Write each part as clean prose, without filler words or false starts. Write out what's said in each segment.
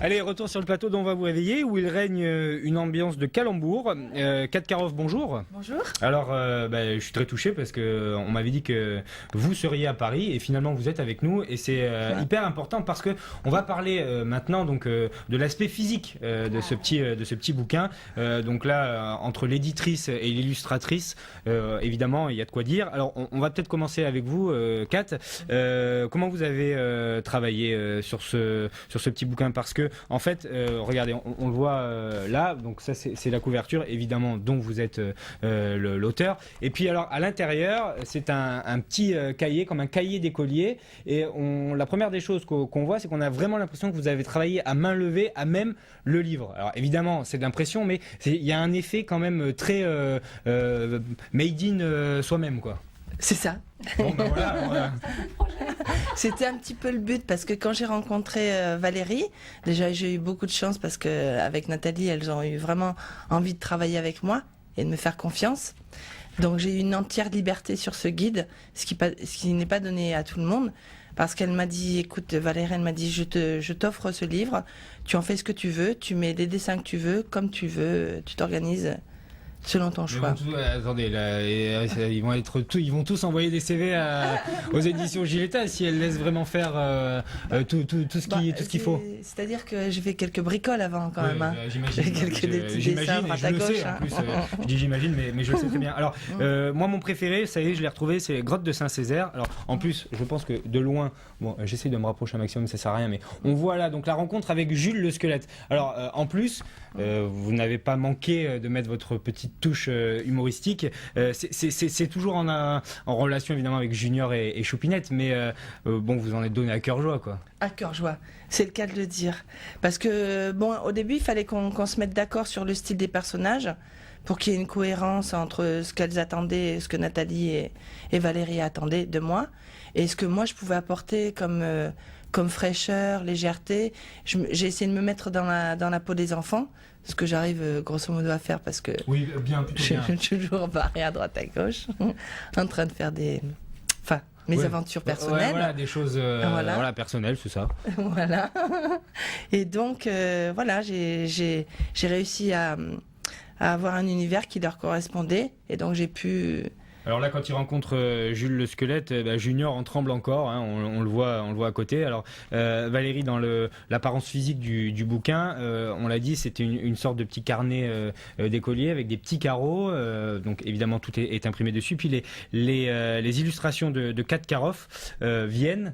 Allez, retour sur le plateau dont on va vous réveiller, où il règne une ambiance de calembour. Kat Karoff, bonjour. Bonjour. Alors, je suis très touché parce que on m'avait dit que vous seriez à Paris et finalement vous êtes avec nous et c'est hyper important parce que on va parler maintenant donc de l'aspect physique de ce petit bouquin. Donc là, entre l'éditrice et l'illustratrice, évidemment, il y a de quoi dire. Alors, on va peut-être commencer avec vous, Kat. Comment vous avez travaillé sur ce petit bouquin? Parce que en fait, regardez, on le voit là. Donc ça, c'est la couverture, évidemment, dont vous êtes l'auteur. Et puis alors, à l'intérieur, c'est un petit cahier, comme un cahier d'écolier. Et la première des choses qu'on voit, c'est qu'on a vraiment l'impression que vous avez travaillé à main levée à même le livre. Alors évidemment, c'est de l'impression, mais il y a un effet quand même très made in soi-même, quoi. C'est ça. Bon, ben voilà. C'était un petit peu le but parce que quand j'ai rencontré Valérie, déjà j'ai eu beaucoup de chance parce que avec Nathalie, elles ont eu vraiment envie de travailler avec moi et de me faire confiance. Donc j'ai eu une entière liberté sur ce guide, ce qui n'est pas donné à tout le monde. Parce qu'elle m'a dit, écoute Valérie, elle m'a dit, je t'offre ce livre, tu en fais ce que tu veux, tu mets les dessins que tu veux, comme tu veux, tu t'organises selon ton choix. Attendez, là, ils vont tous envoyer des CV aux éditions Giletta si elles laissent vraiment faire tout ce qu'il faut. C'est-à-dire que j'ai fait quelques bricoles avant quand même. Hein. J'imagine. Des petits dessins à droite à gauche. En plus, je dis j'imagine, mais je le sais très bien. Alors, moi, mon préféré, ça y est, je l'ai retrouvé, c'est Grotte de Saint-Césaire. Alors, en plus, je pense que de loin, bon, j'essaie de me rapprocher un maximum, ça sert à rien, mais on voit là donc la rencontre avec Jules le squelette. Alors, en plus, vous n'avez pas manqué de mettre votre petite touche humoristique. C'est toujours en relation évidemment avec Junior et Choupinette, mais bon, vous en êtes donné à cœur joie, quoi. À cœur joie, c'est le cas de le dire. Parce que bon, au début, il fallait qu'on se mette d'accord sur le style des personnages pour qu'il y ait une cohérence entre ce qu'elles attendaient, ce que Nathalie et Valérie attendaient de moi, et ce que moi je pouvais apporter comme fraîcheur, légèreté. J'ai essayé de me mettre dans la peau des enfants, ce que j'arrive grosso modo à faire parce que oui, bien, plutôt bien. Je suis toujours barré à droite à gauche, en train de faire mes aventures personnelles. Voilà, des choses voilà, personnelles, c'est ça. Voilà. Et donc, voilà, j'ai réussi à avoir un univers qui leur correspondait, et donc j'ai pu... Alors là, quand il rencontre Jules le squelette, Junior en tremble encore, hein, on le voit à côté. Alors Valérie, dans l'apparence physique du bouquin, on l'a dit, c'était une sorte de petit carnet d'écolier avec des petits carreaux. Donc évidemment, tout est imprimé dessus. Puis les illustrations de Kat Karoff viennent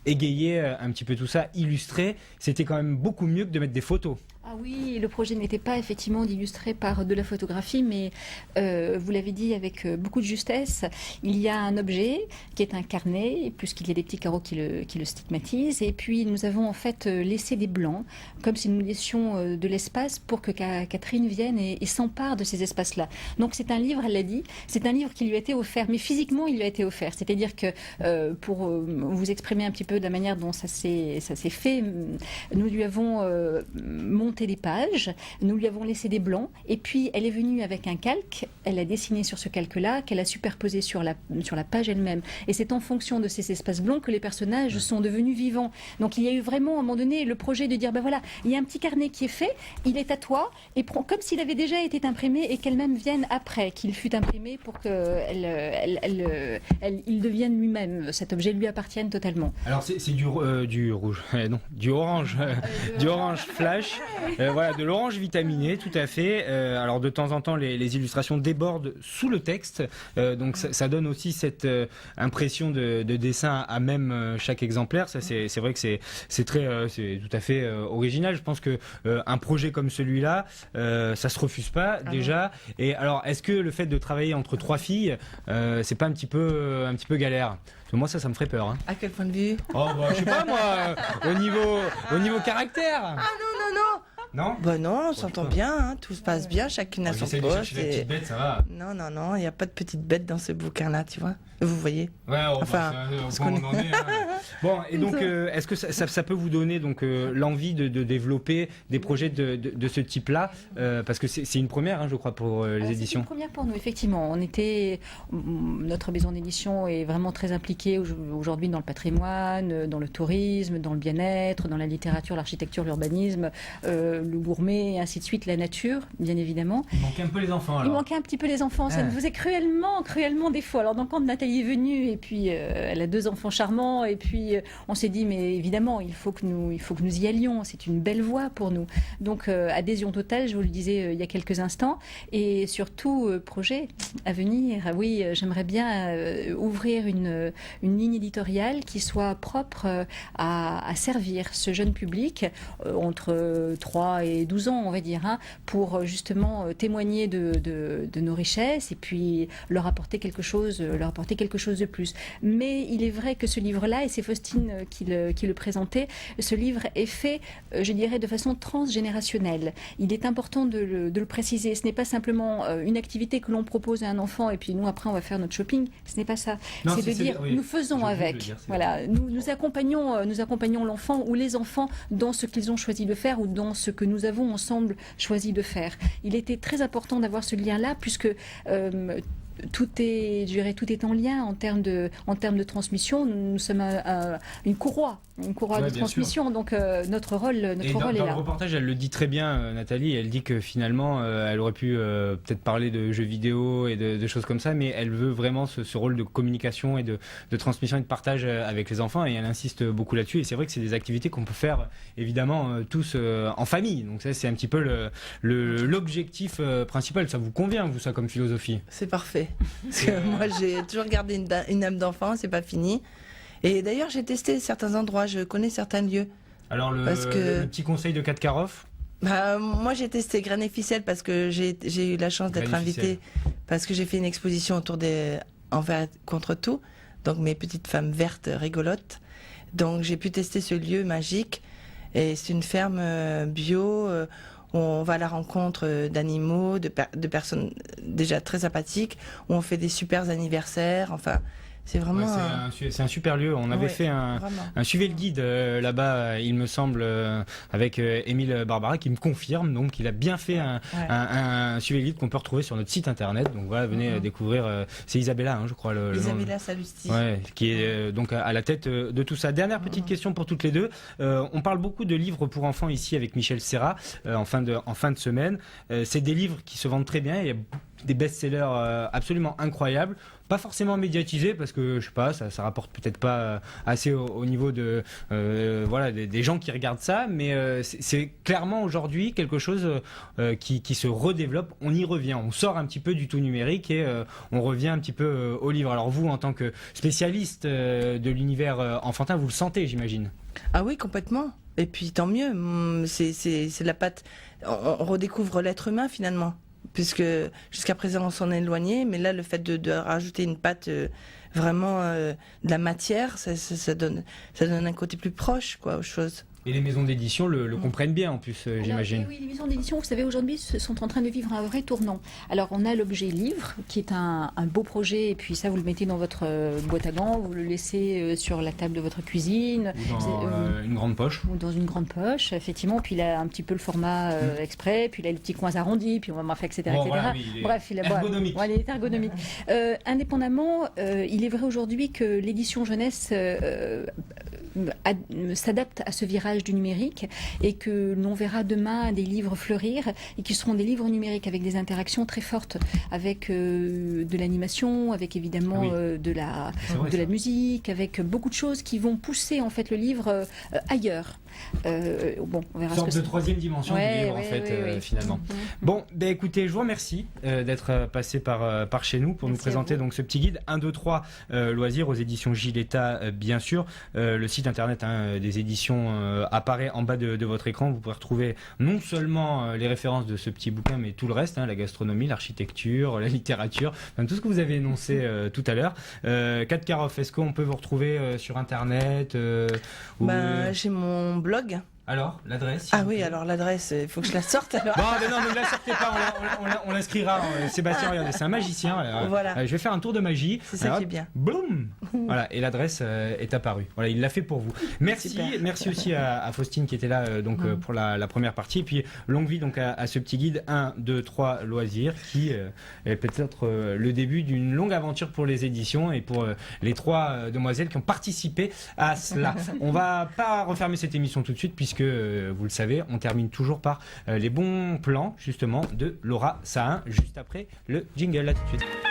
égayer un petit peu tout ça, illustrer. C'était quand même beaucoup mieux que de mettre des photos. Ah oui, le projet n'était pas effectivement d'illustrer par de la photographie, mais vous l'avez dit avec beaucoup de justesse, il y a un objet qui est un carnet, puisqu'il y a des petits carreaux qui le stigmatisent, et puis nous avons en fait laissé des blancs, comme si nous laissions de l'espace pour que Catherine vienne et s'empare de ces espaces-là. Donc c'est un livre, elle l'a dit, c'est un livre qui lui a été offert, mais physiquement il lui a été offert, c'est-à-dire que pour vous exprimer un petit peu de la manière dont ça s'est fait, nous lui avons monté des pages, nous lui avons laissé des blancs, et puis elle est venue avec un calque, elle a dessiné sur ce calque-là, qu'elle a superposé sur la page elle-même. Et c'est en fonction de ces espaces blancs que les personnages sont devenus vivants. Donc il y a eu vraiment, à un moment donné, le projet de dire, ben voilà, il y a un petit carnet qui est fait, il est à toi, et comme s'il avait déjà été imprimé, et qu'elle-même vienne après, qu'il fut imprimé pour qu'il devienne lui-même, cet objet lui appartienne totalement. Alors c'est du rouge, non, du orange, du orange flash. Voilà, de l'orange vitaminé, tout à fait. Alors de temps en temps, les illustrations débordent sous le texte, donc ça donne aussi cette impression de dessin à même chaque exemplaire. Ça, c'est vrai que c'est tout à fait original. Je pense que un projet comme celui-là, ça se refuse pas déjà. Et alors, est-ce que le fait de travailler entre trois filles, c'est pas un petit peu galère? Moi, ça me ferait peur. Hein. À quel point de vue? Oh, bah, je sais pas moi, au niveau caractère. Ah non. Non. Bah non, on s'entend putain. bien, hein, tout se passe bien, chacune a son J'essaie de poste. chercher la petite bête, ça va. Non, il n'y a pas de petite bête dans ce bouquin-là, tu vois. Vous voyez. Ouais, Enfin, au point où on en est. Hein. Bon, et donc, est-ce que ça peut vous donner donc l'envie de développer des projets de ce type-là, parce que c'est une première, hein, je crois, pour les C'est éditions. une première pour nous, effectivement. Notre maison d'édition est vraiment très impliquée aujourd'hui dans le patrimoine, dans le tourisme, dans le bien-être, dans la littérature, l'architecture, l'urbanisme, le gourmet, et ainsi de suite, la nature, bien évidemment. Il manquait un peu les enfants, alors. Il manquait un petit peu les enfants, ça nous faisait cruellement défaut. Alors donc quand Nathalie est venue, et puis elle a 2 enfants charmants, et puis on s'est dit, mais évidemment, il faut que nous y allions, c'est une belle voie pour nous. Donc adhésion totale, je vous le disais il y a quelques instants, et surtout projet à venir. Oui, j'aimerais bien ouvrir une ligne éditoriale qui soit propre à servir ce jeune public entre 3 et 12 ans, on va dire, hein, pour justement témoigner de nos richesses et puis leur apporter quelque chose de plus. Mais il est vrai que ce livre-là, et c'est Faustine qui le présentait, ce livre est fait, je dirais, de façon transgénérationnelle. Il est important de le préciser. Ce n'est pas simplement une activité que l'on propose à un enfant et puis nous, après, on va faire notre shopping. Ce n'est pas ça. Non, c'est de dire, oui, nous faisons avec. Voilà, nous accompagnons l'enfant ou les enfants dans ce qu'ils ont choisi de faire ou dans ce que nous avons ensemble choisi de faire. Il était très important d'avoir ce lien-là puisque tout est en lien en termes de transmission. Nous sommes une courroie de transmission. Donc notre rôle est là. Dans le reportage, elle le dit très bien, Nathalie. Elle dit que finalement, elle aurait pu peut-être parler de jeux vidéo et de choses comme ça, mais elle veut vraiment ce rôle de communication et de transmission et de partage avec les enfants. Et elle insiste beaucoup là-dessus. Et c'est vrai que c'est des activités qu'on peut faire évidemment tous en famille. Donc ça, c'est un petit peu l'objectif principal. Ça vous convient, vous, ça, comme philosophie? C'est parfait. Parce que moi, j'ai toujours gardé une âme d'enfant, c'est pas fini. Et d'ailleurs, j'ai testé certains endroits, je connais certains lieux. Alors, le petit conseil de Katkarov? Moi, j'ai testé Graines et Ficelles parce que j'ai eu la chance d'être invitée, parce que j'ai fait une exposition autour des Envers contre tout, donc mes petites femmes vertes rigolotes. Donc, j'ai pu tester ce lieu magique. Et c'est une ferme bio où on va à la rencontre d'animaux, de personnes déjà très sympathiques, où on fait des super anniversaires. Enfin, c'est vraiment... c'est un super lieu. On avait fait un suivez le guide là-bas, il me semble, avec Émile Barbara, qui me confirme donc qu'il a bien fait un suivez le guide qu'on peut retrouver sur notre site internet. Donc voilà, venez découvrir. C'est Isabella, hein, je crois. Isabella Salusti. Qui est donc à la tête de tout ça. Dernière petite question pour toutes les deux. On parle beaucoup de livres pour enfants ici avec Michel Serra en fin de semaine. C'est des livres qui se vendent très bien. Il y a des best-sellers absolument incroyables. Pas forcément médiatisés parce que je sais pas, ça rapporte peut-être pas assez au niveau de des gens qui regardent ça, mais c'est clairement aujourd'hui quelque chose qui se redéveloppe. On y revient, on sort un petit peu du tout numérique et on revient un petit peu au livre. Alors vous, en tant que spécialiste de l'univers enfantin, vous le sentez, j'imagine? Ah oui, complètement. Et puis tant mieux, c'est la patte. On redécouvre l'être humain finalement. Puisque jusqu'à présent on s'en est éloigné, mais là le fait de rajouter une patte vraiment de la matière, ça donne un côté plus proche aux choses. Et les maisons d'édition le comprennent bien en plus, j'imagine. Oui, les maisons d'édition, vous savez, aujourd'hui sont en train de vivre un vrai tournant. Alors on a l'objet livre, qui est un beau projet, et puis ça vous le mettez dans votre boîte à gants, vous le laissez sur la table de votre cuisine. Ou dans une grande poche. Ou dans une grande poche, effectivement. Puis il a un petit peu le format exprès, puis il a les petits coins arrondis, puis on va faire, etc. Bon, etc. voilà, Bref, il est ergonomique. Il est ergonomique. Indépendamment, il est vrai aujourd'hui que l'édition jeunesse s'adapte à ce virage du numérique et que l'on verra demain des livres fleurir et qui seront des livres numériques avec des interactions très fortes avec de l'animation, avec évidemment de la musique, avec beaucoup de choses qui vont pousser en fait le livre ailleurs. On verra. Une sorte de troisième dimension du livre en fait finalement. Bon, écoutez, je vous remercie d'être passé par chez nous pour nous présenter donc ce petit guide 1, 2, 3 loisirs aux éditions Giletta bien sûr. Le site internet des éditions apparaît en bas de votre écran. Vous pouvez retrouver non seulement les références de ce petit bouquin, mais tout le reste, la gastronomie, l'architecture, la littérature, tout ce que vous avez énoncé tout à l'heure. Katkarov, est-ce qu'on peut vous retrouver sur internet J'ai mon blog Alors, l'adresse Ah oui, alors l'adresse, il faut que je la sorte alors. Bon, mais non, ne la sortez pas, on l'inscrira. Sébastien, regardez, c'est un magicien. Voilà. Je vais faire un tour de magie. C'est ça qui est bien. Boum. Voilà, et l'adresse est apparue. Voilà, il l'a fait pour vous. Merci, Super. merci aussi à Faustine qui était là pour la première partie. Et puis, longue vie donc à ce petit guide 1, 2, 3 loisirs qui est peut-être le début d'une longue aventure pour les éditions et pour les 3 demoiselles qui ont participé à cela. On va pas refermer cette émission tout de suite puisque vous le savez, on termine toujours par les bons plans justement de Laura Sahin juste après le jingle. À tout de suite.